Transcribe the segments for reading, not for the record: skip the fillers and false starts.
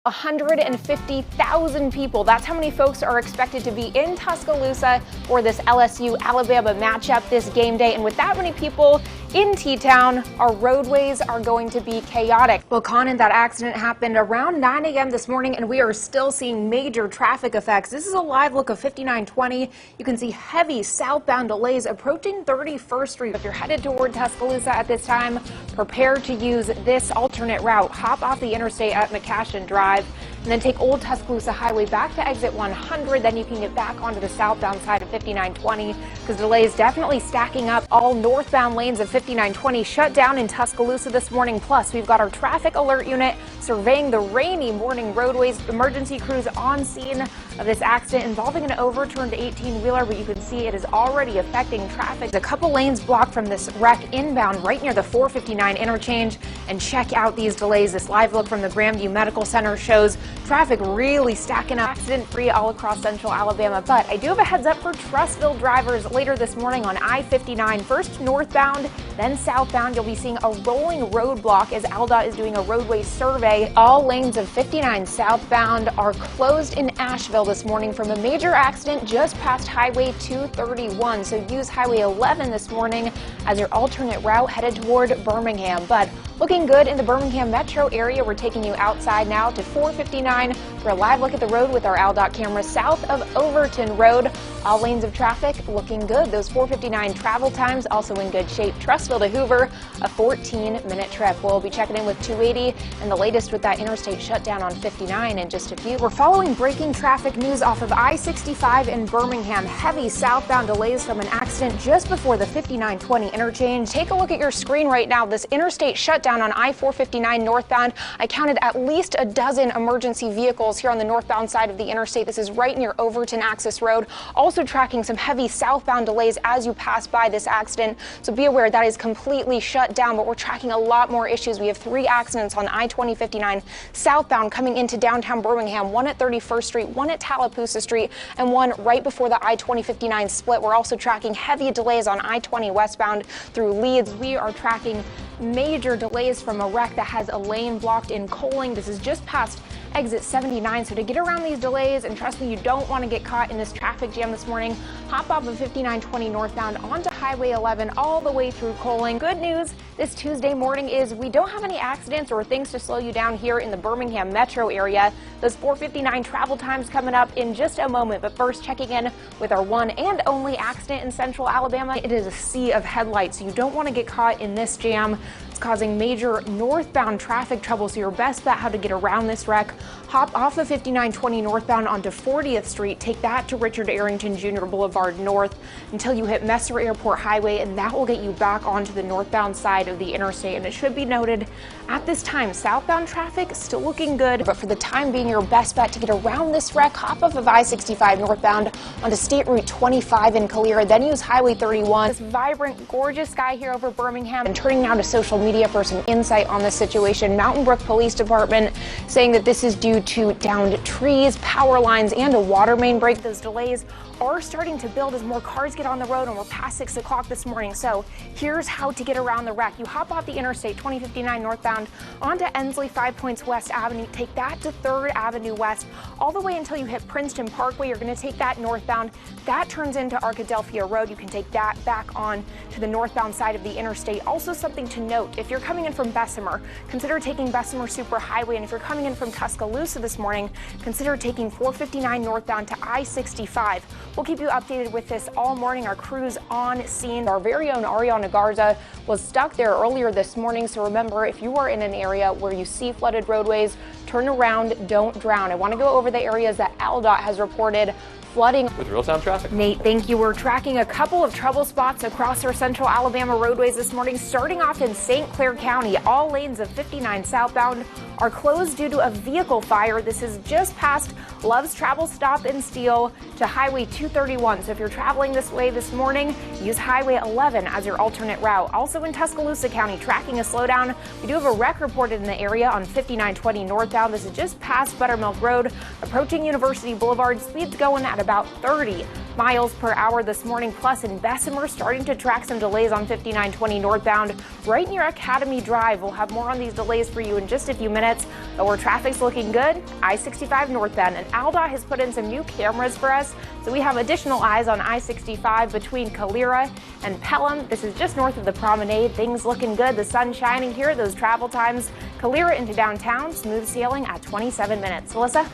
150,000 people. That's how many folks are expected to be in Tuscaloosa for this LSU-Alabama matchup this game day. And with that many people in T-Town, our roadways are going to be chaotic. Well, Conan, that accident happened around 9 a.m. this morning, and we are still seeing major traffic effects. This is a live look of 5920. You can see heavy southbound delays approaching 31st Street. If you're headed toward Tuscaloosa at this time, prepare to use this alternate route. Hop off the interstate at McCashin Drive, and then take Old Tuscaloosa Highway back to exit 100. Then you can get back onto the southbound side of 5920 because delays definitely stacking up. All northbound lanes of 5920 shut down in Tuscaloosa this morning. Plus, we've got our traffic alert unit surveying the rainy morning roadways. Emergency crews on scene of this accident involving an overturned 18-wheeler, but you can see it is already affecting traffic. A couple lanes blocked from this wreck inbound right near the 459 interchange. And check out these delays. This live look from the Grandview Medical Center shows traffic really stacking up, accident-free all across central Alabama. But I do have a heads up for Trussville drivers later this morning on I-59. First northbound, then southbound. You'll be seeing a rolling roadblock as ALDOT is doing a roadway survey. All lanes of 59 southbound are closed in Asheville this morning from a major accident just past Highway 231. So use Highway 11 this morning as your alternate route headed toward Birmingham. But looking good in the Birmingham metro area. We're taking you outside now to 459 for a live look at the road with our ALDOT camera south of Overton Road. All lanes of traffic looking good. Those 459 travel times also in good shape. Trussville to Hoover, a 14-minute trip. We'll be checking in with 280 and the latest with that interstate shutdown on 59 in just a few. We're following breaking traffic news off of I-65 in Birmingham. Heavy southbound delays from an accident just before the 5920 interchange. Take a look at your screen right now. This interstate shutdown on I-459 northbound. I counted at least a dozen emergency vehicles here on the northbound side of the interstate. This is right near Overton Access Road. Also tracking some heavy southbound delays as you pass by this accident. So be aware that is completely shut down, but we're tracking a lot more issues. We have 3 accidents on I-2059 southbound coming into downtown Birmingham, one at 31st Street, one at Tallapoosa Street, and one right before the I-2059 split. We're also tracking heavy delays on I-20 westbound through Leeds. We are tracking major delays from a wreck that has a lane blocked in Coaling. This is just past exit 79. So to get around these delays, and trust me, you don't want to get caught in this traffic jam this morning, hop off of 5920 northbound onto Highway 11 all the way through Coaling. Good news this Tuesday morning is we don't have any accidents or things to slow you down here in the Birmingham metro area. Those 459 travel times coming up in just a moment, but first checking in with our one and only accident in central Alabama. It is a sea of headlights, so you don't want to get caught in this jam. It's causing major northbound traffic trouble, so your best bet how to get around this wreck, hop off of 5920 northbound onto 40th Street, take that to Richard Arrington Jr. Boulevard North until you hit Messer Airport Highway, and that will get you back onto the northbound side of the interstate. And it should be noted, at this time, southbound traffic still looking good, but for the time being, your best bet to get around this wreck, hop off of I-65 northbound onto State Route 25 in Calera, then use Highway 31. This vibrant, gorgeous sky here over Birmingham. And turning now to social media for some insight on this situation. Mountain Brook Police Department saying that this is due to downed trees, power lines, and a water main break. Those delays are starting to build as more cars get on the road, and we're past 6 o'clock this morning. So here's how to get around the wreck. You hop off the interstate 2059 northbound onto Ensley 5 Points West Avenue. Take that to 3rd Avenue West all the way until you hit Princeton Parkway. You're going to take that northbound. That turns into Arkadelphia Road. You can take that back on to the northbound side of the interstate. Also something to note, if you're coming in from Bessemer, consider taking Bessemer Superhighway. And if you're coming in from Tuscaloosa this morning, consider taking 459 northbound to I-65. We'll keep you updated with this all morning. Our crews on scene. Our very own Ariana Garza was stuck there earlier this morning. So remember, if you are in an area where you see flooded roadways, turn around, don't drown. I want to go over the areas that ALDOT has reported flooding. With real-time traffic. Nate, thank you. We're tracking a couple of trouble spots across our central Alabama roadways this morning, starting off in St. Clair County. All lanes of 59 southbound are closed due to a vehicle fire. This is just past Love's Travel Stop and Steele to Highway 231. So if you're traveling this way this morning, use Highway 11 as your alternate route. Also in Tuscaloosa County, tracking a slowdown. We do have a wreck reported in the area on 5920 northbound. This is just past Buttermilk Road, approaching University Boulevard. Speeds going at about 30 miles per hour this morning. Plus, in Bessemer, starting to track some delays on 5920 northbound right near Academy Drive. We'll have more on these delays for you in just a few minutes, but where traffic's looking good, I-65 northbound. And AlDOT has put in some new cameras for us, so we have additional eyes on I-65 between Calera and Pelham. This is just north of the promenade. Things looking good. The sun shining here. Those travel times, Calera into downtown, smooth sailing at 27 minutes. Melissa?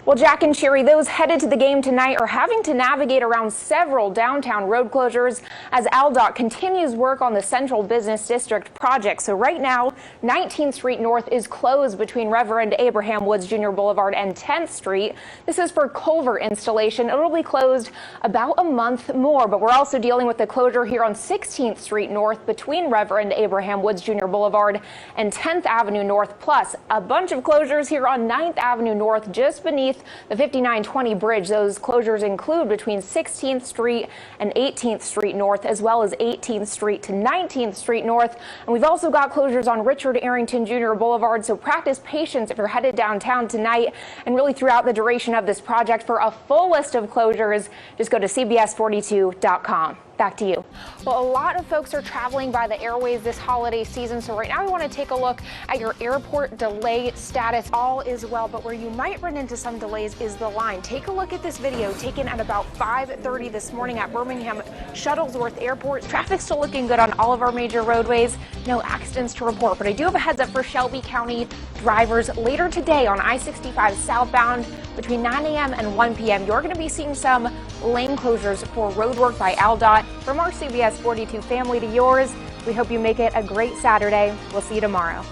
Well, Jack and Sherry, those headed to the game tonight are having to navigate around several downtown road closures as AlDOT continues work on the Central Business District project. So right now, 19th Street North is closed between Reverend Abraham Woods Jr. Boulevard and 10th Street. This is for culvert installation. It'll be closed about a month more, but we're also dealing with the closure here on 16th Street North between Reverend Abraham Woods Jr. Boulevard and 10th Avenue North, plus a bunch of closures here on 9th Avenue North just beneath the 5920 bridge. Those closures include between 16th Street and 18th Street North, as well as 18th Street to 19th Street North. And we've also got closures on Richard Arrington Jr. Boulevard. So practice patience if you're headed downtown tonight and really throughout the duration of this project. For a full list of closures, just go to cbs42.com. Back to you. Well, a lot of folks are traveling by the airways this holiday season, so right now we want to take a look at your airport delay status. All is well, but where you might run into some delays is the line. Take a look at this video taken at about 5:30 this morning at Birmingham Shuttlesworth Airport. Traffic's still looking good on all of our major roadways. No accidents to report, but I do have a heads up for Shelby County drivers. Later today on I-65 southbound between 9 a.m. and 1 p.m. you're going to be seeing some lane closures for road work by AlDOT. From our CBS 42 family to yours, we hope you make it a great Saturday. We'll see you tomorrow.